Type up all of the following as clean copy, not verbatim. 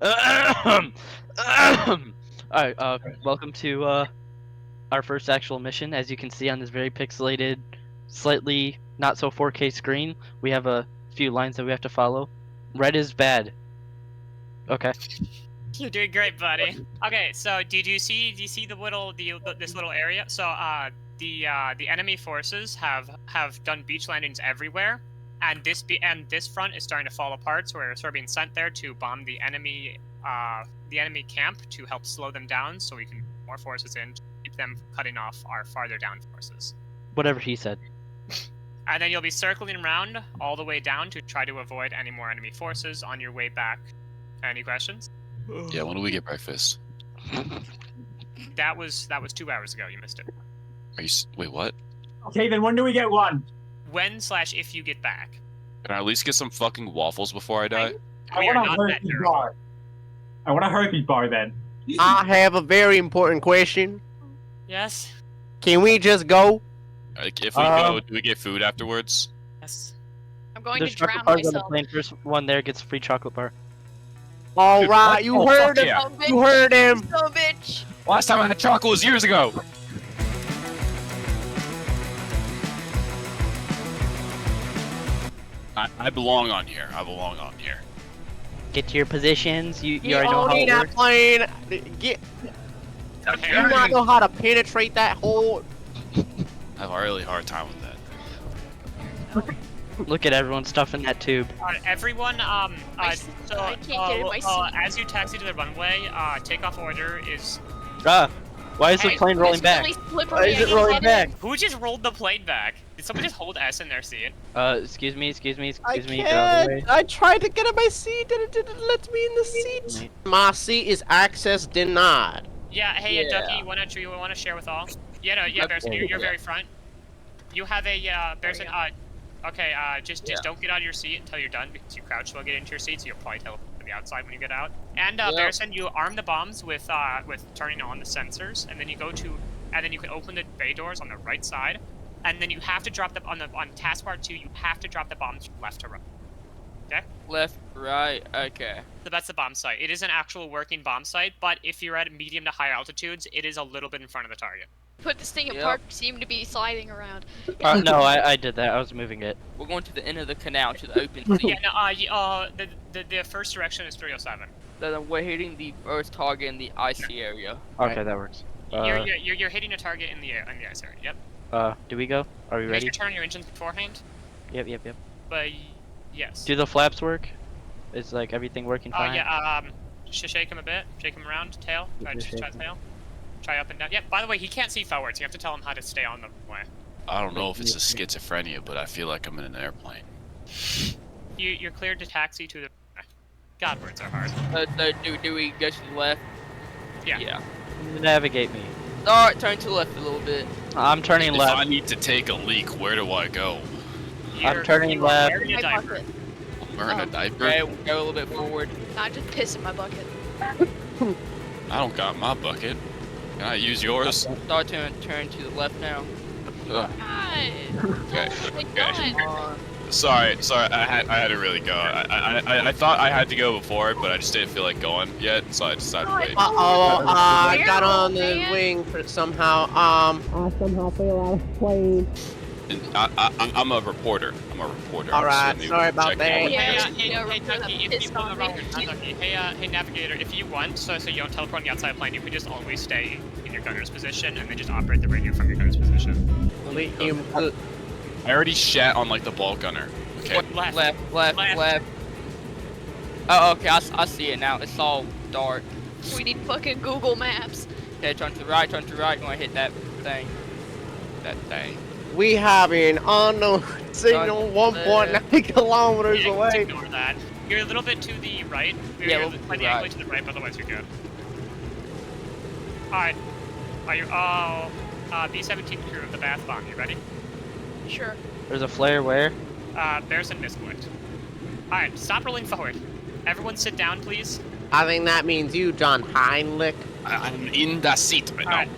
Alright, welcome to our first actual mission. As you can see on this very pixelated, slightly not so 4K screen, we have a few lines that we have to follow. Red is bad. Okay. You're doing great, buddy. Okay, so do you see this little area? So the enemy forces have done beach landings everywhere, and this front is starting to fall apart. So we're sort of being sent there to bomb the enemy camp to help slow them down, so we can get more forces in to keep them cutting off our farther down forces. Whatever he said. And then you'll be circling around all the way down to try to avoid any more enemy forces on your way back. Any questions? Yeah, when do we get breakfast? That was 2 hours ago. You missed it. Are you? Wait, what? Okay, then when do we get one? When/if you get back. Can I at least get some fucking waffles before I die? I We are want not a that herpes durable. bar. I want a herpes bar then. I have a very important question. Yes. Can we just go? Like, if we go, do we get food afterwards? Yes. I'm going There's to chocolate drown bars on the myself. plane. First one there gets a free chocolate bar. All Dude, right, what? you Oh, heard fuck him. yeah. Oh, bitch. You heard him. Oh, bitch. Last time I had chocolate was years ago. I belong on here. I belong on here. Get to your positions. You You already know how it that works. plane. Get. Okay. You not know how to penetrate that hole. I have a really hard time with that. Look at everyone stuffing that tube. Everyone, I can't get in my seat. as you taxi to the runway, takeoff order is. Ah, why is the Hey, plane rolling It's back? really slippery, Why is I it can't rolling get back? in. Who just rolled the plane back? Did someone just hold S in their seat? Excuse me. I Get out of the way. can't. I tried to get in my seat and it didn't let me in the seat. My seat is access denied. Yeah. Hey, Yeah. Ducki, you wanna share with all? Yeah, no, yeah, Barrison, you're very front. You have a Barrison. Okay. Just don't get out of your seat until you're done because you crouch will get into your seat, so you'll probably teleport to the outside when you get out. And Barrison, you arm the bombs with turning on the sensors, and then you can open the bay doors on the right side, and then you have to drop them on taskbar 2. You have to drop the bombs from left to right. Okay. Left, right, okay. So that's the bomb site. It is an actual working bomb site, but if you're at medium to high altitudes, it is a little bit in front of the target. Put this thing Yep. apart, seem to be sliding around. No, I did that. I was moving it. We're going to the end of the canal, to the open sea. Yeah, no, the first direction is 307. Then we're hitting the first target in the icy area. Okay, that works. You're hitting a target in the ice area. Yep. Do we go? Are we Make ready? sure to turn on your engines beforehand. Yep. But yes. Do the flaps work? Is like everything working fine? Yeah. Shake him a bit. Shake him around. Tail. Try tail. Try up and down. Yeah. By the way, he can't see forwards. You have to tell him how to stay on the way. I don't know if it's a schizophrenia, but I feel like I'm in an airplane. You're cleared to taxi to the. God, words are hard. Do we go to the left? Yeah. Navigate me. Alright, turn to the left a little bit. I'm turning If left. I need to take a leak, where do I go? I'm turning left. Wearing a My diaper. bucket. I'm wearing a diaper. Okay, we'll go a little bit forward. Not just piss in my bucket. I don't got my bucket. Can I use yours? Start to turn to the left now. Ugh. God. Okay. Oh my Okay. God. Sorry. I had to really go. I thought I had to go before, but I just didn't feel like going yet, so I decided to wait. I got on the Man. wing for somehow. I somehow fell out of plane. And I'm a reporter. All right, sorry about Check that. out. Yeah. Hey, Ducki, if you want, Ducki, hey, Navigator, if you want, so you don't teleport on the outside plane, you can just always stay in your gunner's position and then just operate the radio from your gunner's position. I already shat on like the ball gunner. Okay. Left. Oh, okay, I see it now. It's all dark. We need fucking Google Maps. Okay, turn to the right. You wanna hit that thing. That thing. We have an unknown signal 1.9 kilometers Yeah, away. ignore that. You're a little bit to the right. Yeah, You're we'll slightly right. angled to the right, but otherwise you're good. Alright. Are you B-17 crew of the bath bomb, you ready? Sure. There's a flare where? Barrison misclicked. Alright, stop rolling forward. Everyone sit down, please. I think that means you, John Hienlek. I'm in the seat right now. Alright.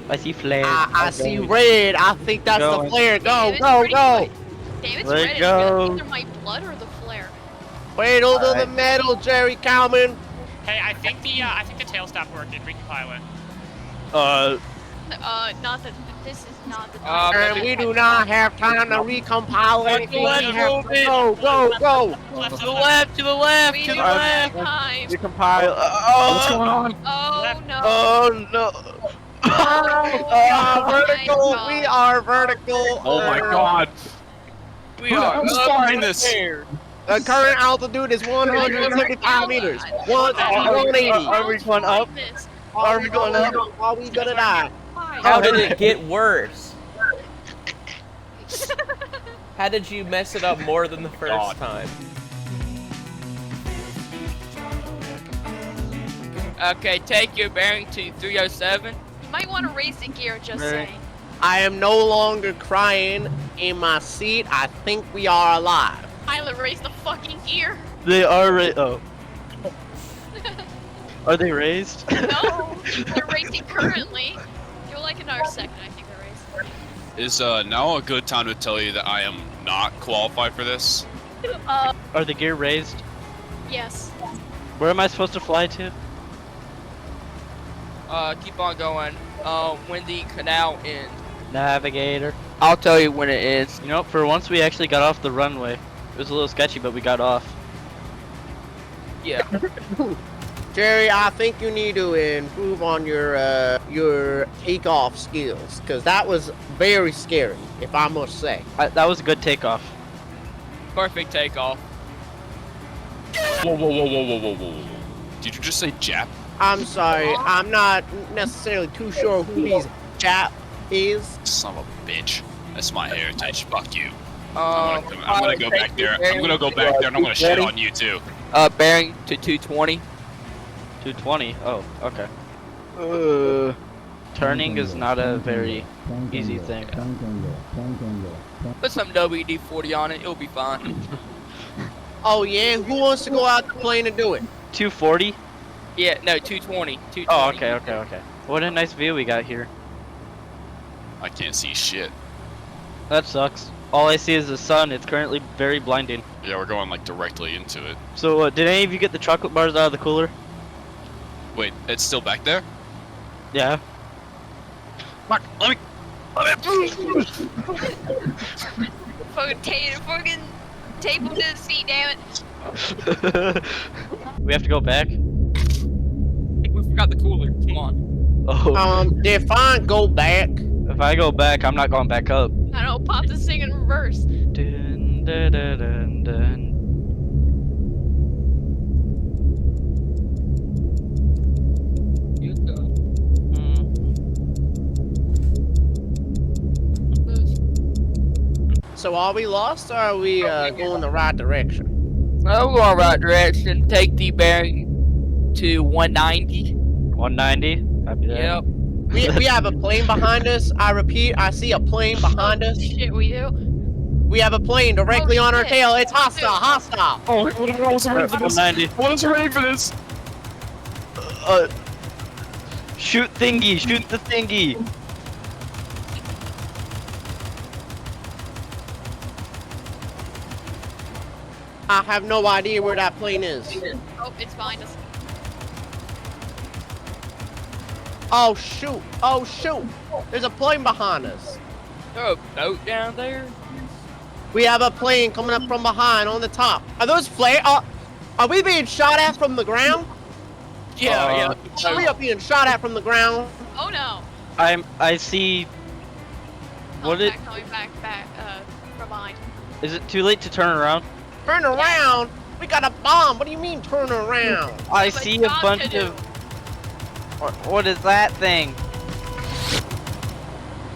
I see flare. I see red. I think that's the Going. flare. Go, Damn, it's go, pretty go. good. Damn, it's Let red. it go. It's either my blood or the flare. Pedal to the metal, Jerry Cowman. Hey, I think the tail stopped working. Recompile it. Not the. This is not the. And we do not have time to recompile anything. We have to go, go, go. Left To the left, to the left, We to the don't left. have time. Recompile. What's going on? Oh no. Oh no. Vertical. God. We are vertical. Oh my god. We are Who's up firing in the this? air. The current altitude is 175 meters. 180. Are we going up? Are we going up? Are we gonna die? How did it get worse? How did you mess it up more than the first God. time? Okay, take your bearing to 307. You might want to raise the gear, just Right. saying. I am no longer crying in my seat. I think we are alive. Pilot, raise the fucking gear. They are oh. Are they raised? No, they're racing currently. You're like another second, I think they're racing. Is now a good time to tell you that I am not qualified for this? Are the gear raised? Yes. Where am I supposed to fly to? Keep on going. When the canal ends. Navigator. I'll tell you when it ends. You know, for once we actually got off the runway. It was a little sketchy, but we got off. Yeah. Jerry, I think you need to improve on your takeoff skills, because that was very scary, if I must say. That was a good takeoff. Perfect takeoff. Whoa, whoa, whoa, whoa, whoa, whoa, whoa, whoa. Did you just say Jap? I'm sorry, I'm not necessarily too sure who these chap is. Son of a bitch. That's my heritage. Fuck you. Um, I'm gonna go back there. I'm gonna go back there and I'm gonna shit on you too. Bearing to 220. 220. Oh, okay. Turning is not a very easy thing. Put some WD-40 on it. It'll be fine. Oh yeah, who wants to go out the plane and do it? 240? Yeah, no, 220. 220. Oh, okay. What a nice view we got here. I can't see shit. That sucks. All I see is the sun. It's currently very blinding. Yeah, we're going like directly into it. So, did any of you get the chocolate bars out of the cooler? Wait, it's still back there? Yeah. Mark, let me. Fucking tape him to the seat, damn it. We have to go back? We forgot the cooler. Come on. Oh. Define go back. If I go back, I'm not going back up. I don't know, pop this thing in reverse. Dun, dun, dun, dun, dun. You go. So are we lost or are we going the right direction? Well, we're going right direction. Take the bearing to 190. 190? Copy that. Yep. We have a plane behind us. I repeat, I see a plane behind us. Shit, we do. We have a plane directly on our shit. tail. It's hostile, hostile. Oh, I wasn't ready for this. 190. I wasn't ready for this. Shoot thingy! Shoot the thingy! I have no idea where that plane is. Oh, it's behind us. Oh shoot! Oh shoot! There's a plane behind us. There's a boat down there. We have a plane coming up from behind on the top. Are those flare? Are we being shot at from the ground? Yeah, We are being shot at from the ground. Oh no. I see. What it? Coming back, from behind. Is it too late to turn around? Turn around! We got a bomb! What do you mean turn around? I But see a John bunch to do. of. What is that thing?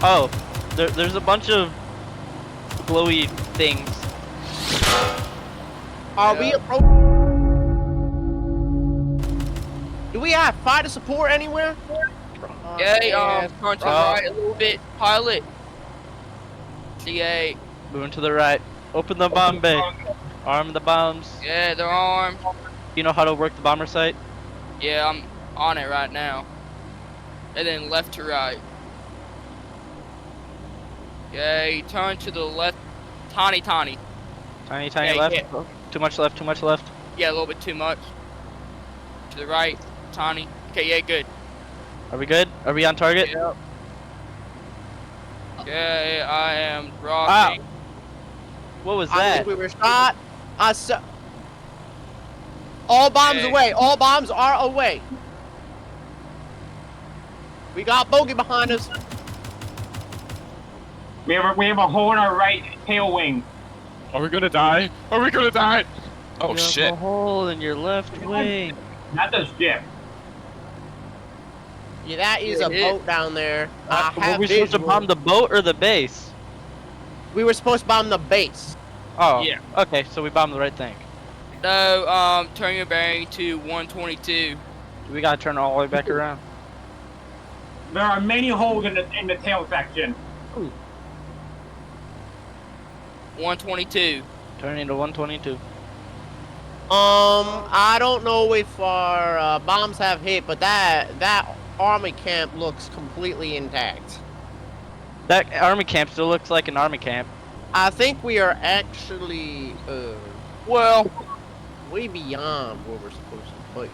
Oh, there's a bunch of glowy things. Are we approaching? Do we have fighter support anywhere? Yeah, turn to the right a little bit. Pilot. CA. Moving to the right. Open the bomb bay. Arm the bombs. Yeah, they're armed. You know how to work the bomber sight? Yeah, I'm on it right now. And then left to right. Okay, turn to the left. Tiny. Tiny Yeah, left. yeah. Too much left. Too much left. Yeah, a little bit too much. To the right, tiny. Okay, yeah, good. Are we good? Are we on target? Yep. Okay, I am rocking. What was I that? think we were shot. All bombs Okay. away. All bombs are away. We got bogey behind us. We have a hole in our right tail wing. Are we gonna die? Are we gonna die? Oh You have shit. a hole in your left wing. Not the ship. Yeah, that is a It- boat down there. I Were have we supposed to visual. bomb the boat or the base? We were supposed to bomb the base. Oh. Yeah. Okay, so we bombed the right thing. No, turn your bearing to 122. We gotta turn all the way back around. There are many holes in the tail section. 122. Turning to 122. I don't know if our bombs have hit, but that army camp looks completely intact. That army camp still looks like an army camp. I think we are actually Well, way beyond where we're supposed to be.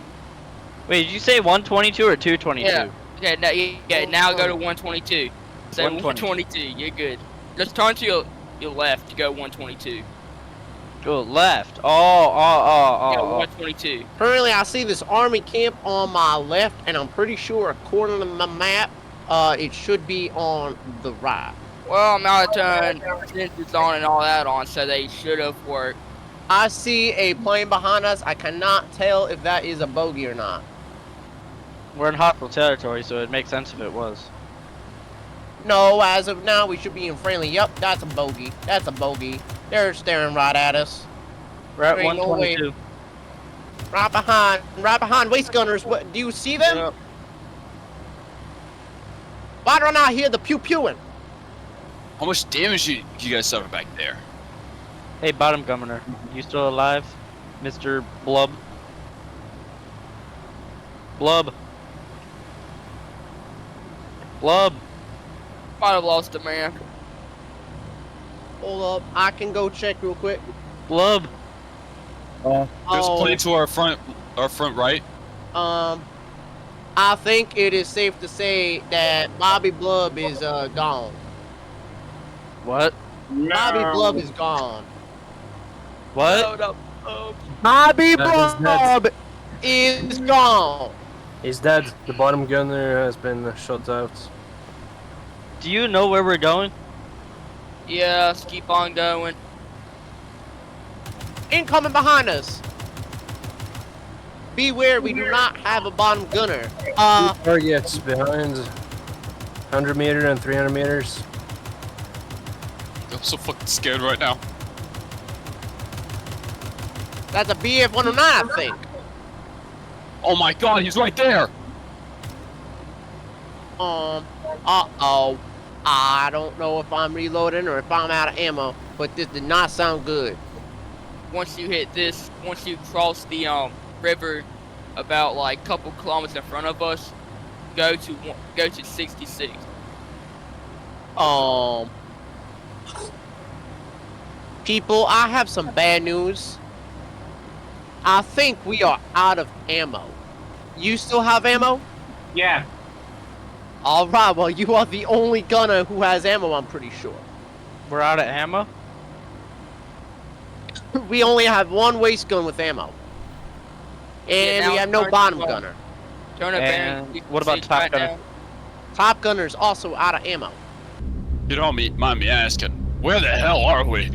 Wait, did you say 122 or 222? yeah. Okay, now go to 122. Say 122, you're good. Just turn to your left to go 122. Go left. Yeah, Oh. 122. Currently, I see this army camp on my left, and I'm pretty sure, according to my map, it should be on the right. Well, I'm out of turn. Sensors on and all that on, so they should have worked. I see a plane behind us. I cannot tell if that is a bogey or not. We're in hostile territory, so it makes sense if it was. No, as of now, we should be in friendly. Yup, that's a bogey. That's a bogey. They're staring right at us. We're at There ain't no 122. Right behind waist gunners. What? Do you see them? Yep. Why don't I hear the pew-pewing? How much damage you guys suffer back there? Hey, bottom governor, you still alive, Mr. Blub? Blub. Blub. Might have lost a man. Hold up, I can go check real quick. Blub. There's Oh, a plane to our front right. I think it is safe to say that Bobby Blub is gone. What? No. Bobby Blub is gone. What? Bobby That is Blub is gone. He's dead. The bottom gunner has been shot out. Do you know where we're going? Yeah, let's keep on going. Incoming behind us. Beware, we do not have a bottom gunner. Targets behind 100 meter and 300 meters. I'm so fucking scared right now. That's a BF-109, I think. Oh my god, he's right there! Uh-oh. I don't know if I'm reloading or if I'm out of ammo, but this did not sound good. Once you hit this, once you cross the river about like couple kilometers in front of us, go to 66. People, I have some bad news. I think we are out of ammo. You still have ammo? Yeah. Alright, well, you are the only gunner who has ammo, I'm pretty sure. We're out of ammo? We only have one waist gun with ammo. And now we have no turn bottom to, gunner. Turn it And back. what about top gunner? Top gunner's also out of ammo. You don't mind me asking, where the hell are we?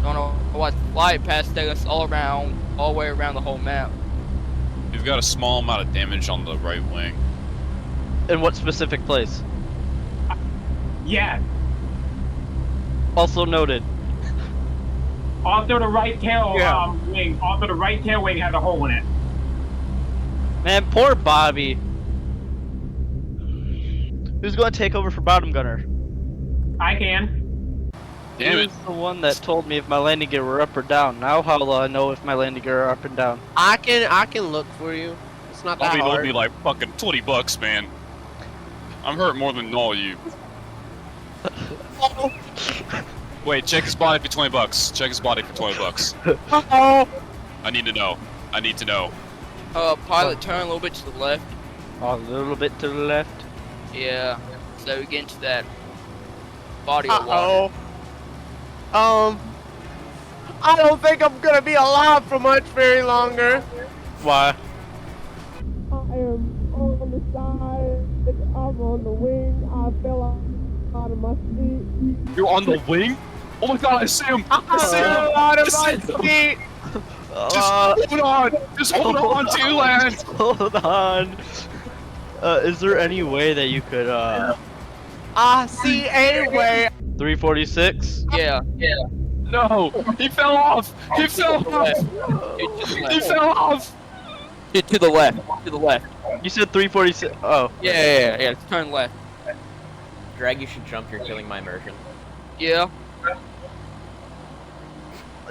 Don't know what flight paths take us all the way around the whole map. We've got a small amount of damage on the right wing. In what specific place? Yeah. Also noted. Also the right tail wing. Also the right tail wing has a hole in it. Man, poor Bobby. Who's going to take over for bottom gunner? I can. Damn it. Who's the one that told me if my landing gear were up or down? Now how will I know if my landing gear are up and down? I can look for you. It's not that Bobby owed hard. me like fucking $20, man. I'm hurt more than all you. Wait, check his body for $20. Check his body for $20. Uh-oh. I need to know. I need to know. Pilot, turn a little bit to the left. A little bit to the left. Yeah. So we get into that body of water. Uh-oh. I don't think I'm gonna be alive for much very longer. Why? I am on the side. I'm on the wing. I fell out of my seat. You're on the wing? Oh my god, I see him! I see him! fell out of I my see him! seat. Just hold on! Just hold on to land! Hold on. Is there any way that you could, I see a way. 346? Yeah. No! He fell off! He fell off! He fell off! To the left. To the left. You said 346. Oh. Yeah. Turn left. Drag, you should jump. You're killing my immersion. Yeah.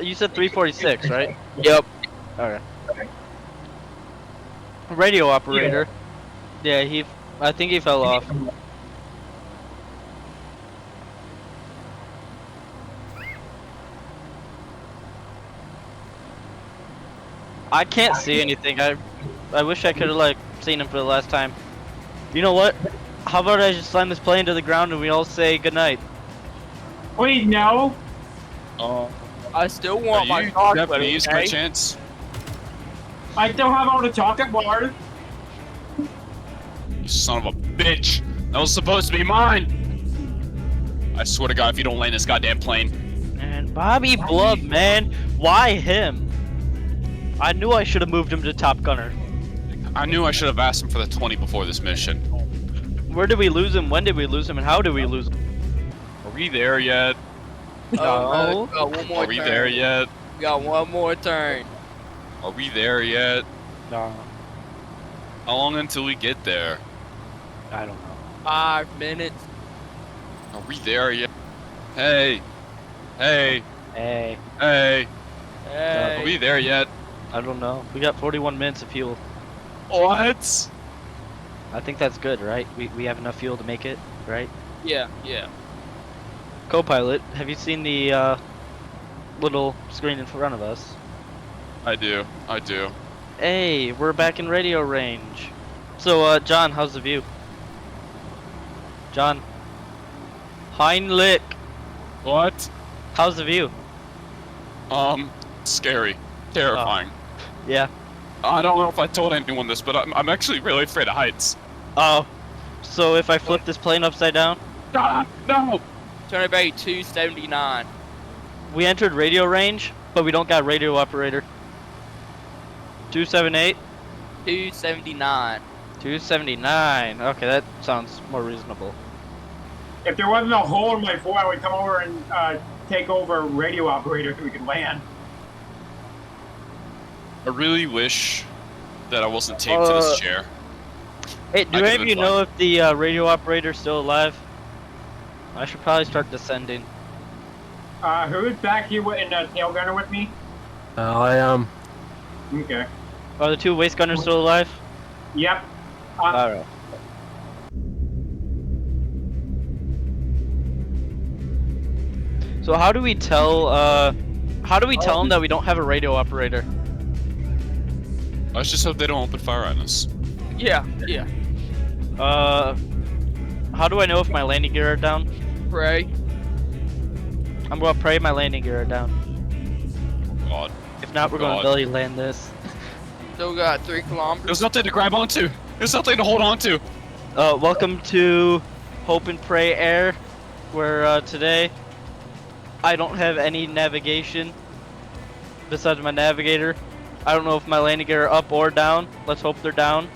You said 346, right? Yep. Okay. Radio operator. Yeah, I think he fell off. I can't see anything. I wish I could have like seen him for the last time. You know what? How about I just slam this plane to the ground and we all say goodnight? Wait, no. I still want my you chocolate, Japanese okay? by chance? I still have all the chocolate bars. You son of a bitch! That was supposed to be mine! I swear to God, if you don't land this goddamn plane. And Bobby Blub, man, why him? I knew I should have moved him to Top Gunner. I knew I should have asked him for the 20 before this mission. Where did we lose him? When did we lose him? And how did we lose him? Are we there yet? No. One more Are we turn. there yet? We got one more turn. Are we there yet? No. How long until we get there? I don't know. 5 minutes. Are we there yet? Hey! Hey! Hey, Hey! Hey. Are we there yet? I don't know. We got 41 minutes of fuel. What? I think that's good, right? We have enough fuel to make it, right? Yeah. Copilot, have you seen the little screen in front of us? I do. Hey, we're back in radio range. So, John, how's the view? John. Hienlek, What? how's the view? Scary. Terrifying. Yeah. I don't know if I told anyone this, but I'm actually really afraid of heights. Oh. So if I flip this plane upside down? Ah, no! Turn about 279. We entered radio range, but we don't got radio operator. 278? 279. 279. Okay, that sounds more reasonable. If there wasn't a hole in my floor, I would come over and take over radio operator so we could land. I really wish that I wasn't taped to this chair. Hey, do I any could've of you been know if the radio operator's still alive? I should probably start descending. Who's back here in the tail gunner with me? I am. Okay. Are the two waist gunners still alive? Yep. Alright. So how do we tell them that we don't have a radio operator? Let's just hope they don't open fire on us. Yeah. How do I know if my landing gear are down? Pray. I'm gonna pray my landing gear are down. Oh God. If not, we're gonna belly land this. Still got 3 kilometers. There's nothing to grab onto. There's nothing to hold onto. Welcome to Hope and Pray Air, where today I don't have any navigation besides my navigator. I don't know if my landing gear are up or down. Let's hope they're down.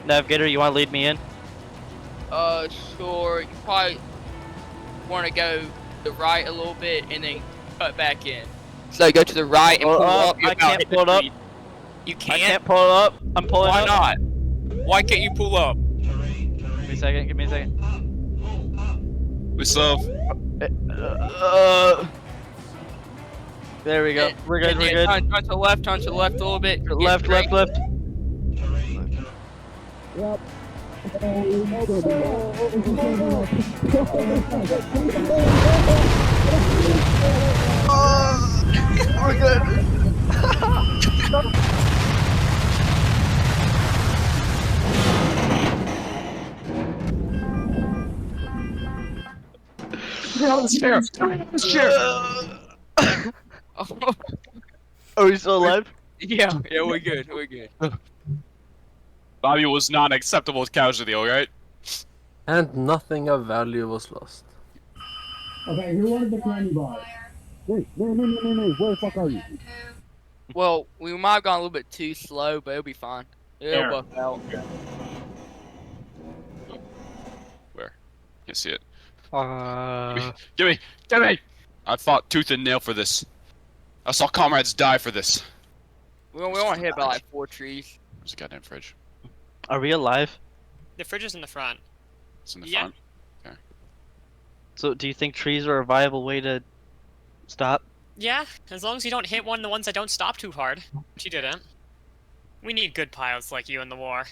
Navigator, you want to lead me in? Sure. You probably want to go to the right a little bit and then cut back in. So go to the right and pull up. I can't pull it up. You I can't? can't pull it up. I'm pulling Why up. not? Why can't you pull up? Give me a second. Give me a second. We still There we go. We're good. We're good. Turn to the left. Turn to the left a little bit. Get Left, straight. left, left. We're good. Are we still alive? Yeah, we're good. We're good. Bobby was not an acceptable casualty, alright? And nothing of value was lost. Okay, who wanted the candy bar? Wait, no, where the fuck are you? Well, we might have gone a little bit too slow, but it'll be fine. It'll There. buff out. Where? Can't see it. Uh, Give me! I fought tooth and nail for this. I saw comrades die for this. We only hit about like 4 trees. Where's the goddamn fridge? are we alive? The fridge is in the front. It's in the Yeah. front. So do you think trees are a viable way to stop? Yeah, as long as you don't hit one of the ones that don't stop too hard. But you didn't. We need good pilots like you in the war.